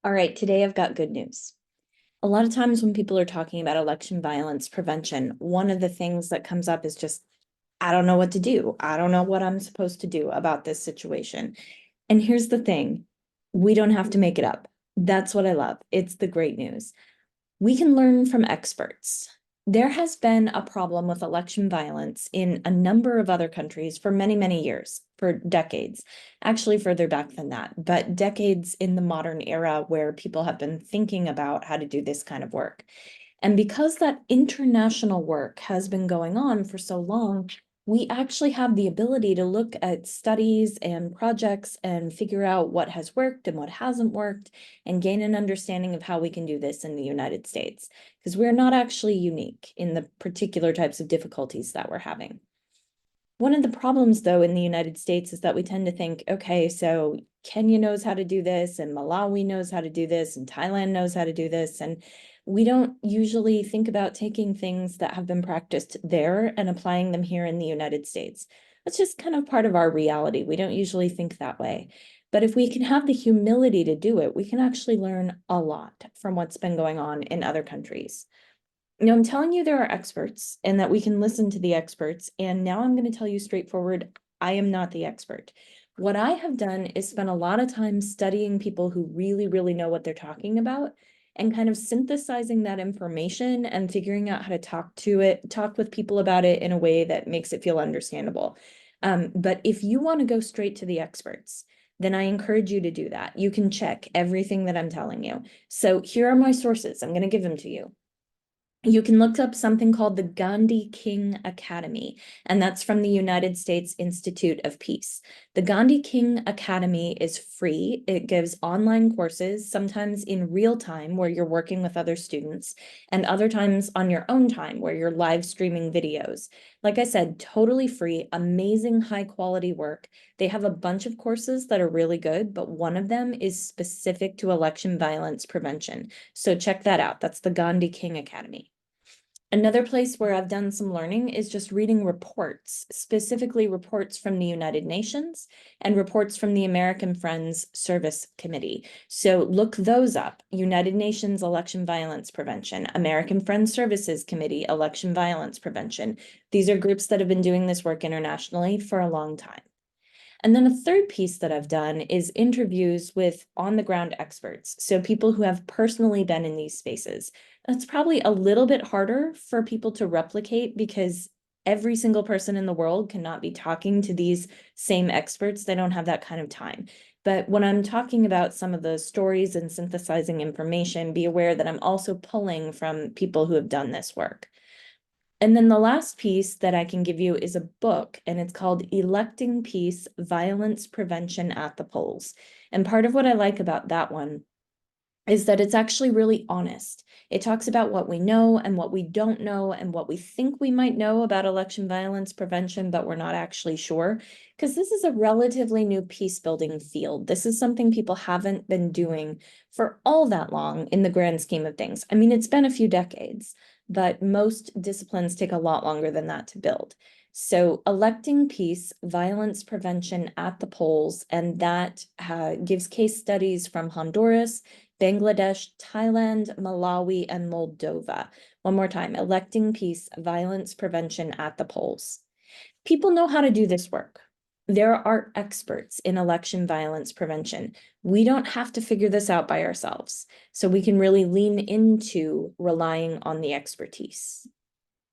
All right, today I've got good news. A lot of times when people are talking about election violence prevention, one of the things that comes up is just, I don't know what to do. I don't know what I'm supposed to do about this situation. And here's the thing, we don't have to make it up. That's what I love. It's the great news. We can learn from experts. There has been a problem with election violence in a number of other countries for many, many years, for decades, actually further back than that, but decades in the modern era where people have been thinking about how to do this kind of work. And because that international work has been going on for so long, we actually have the ability to look at studies and projects and figure out what has worked and what hasn't worked and gain an understanding of how we can do this in the United States, because we're not actually unique in the particular types of difficulties that we're having. One of the problems, though, in the United States is that we tend to think, okay, so Kenya knows how to do this, and Malawi knows how to do this, and Thailand knows how to do this. And we don't usually think about taking things that have been practiced there and applying them here in the United States. That's just kind of part of our reality. We don't usually think that way. But if we can have the humility to do it, we can actually learn a lot from what's been going on in other countries. I'm telling you there are experts and that we can listen to the experts. And now I'm going to tell you straightforward, I am not the expert. What I have done is spend a lot of time studying people who really, really know what they're talking about and kind of synthesizing that information and figuring out how to talk with people about it in a way that makes it feel understandable. But if you want to go straight to the experts, then I encourage you to do that. You can check everything that I'm telling you. So here are my sources. I'm going to give them to you. You can look up something called the Gandhi King Academy, and that's from the United States Institute of Peace. The Gandhi King Academy is free. It gives online courses, sometimes in real time where you're working with other students, and other times on your own time where you're live streaming videos. Like I said, totally free, amazing high quality work. They have a bunch of courses that are really good, but one of them is specific to election violence prevention. So check that out. That's the Gandhi King Academy. Another place where I've done some learning is just reading reports, specifically reports from the United Nations and reports from the American Friends Service Committee. So look those up: United Nations Election Violence Prevention, American Friends Services Committee, Election Violence Prevention. These are groups that have been doing this work internationally for a long time. And then a third piece that I've done is interviews with on-the-ground experts, so people who have personally been in these spaces. That's probably a little bit harder for people to replicate because every single person in the world cannot be talking to these same experts. They don't have that kind of time. But when I'm talking about some of the stories and synthesizing information, be aware that I'm also pulling from people who have done this work. And then the last piece that I can give you is a book, and it's called Electing Peace: Violence Prevention at the Polls. And part of what I like about that one is that it's actually really honest. It talks about what we know and what we don't know and what we think we might know about election violence prevention, but we're not actually sure. Because this is a relatively new peace building field. This is something people haven't been doing for all that long in the grand scheme of things. I mean, it's been a few decades, but most disciplines take a lot longer than that to build. So Electing Peace: Violence Prevention at the Polls, and that gives case studies from Honduras, Bangladesh, Thailand, Malawi, and Moldova. One more time: Electing Peace: Violence Prevention at the Polls. People know how to do this work. There are experts in election violence prevention. We don't have to figure this out by ourselves. So we can really lean into relying on the expertise.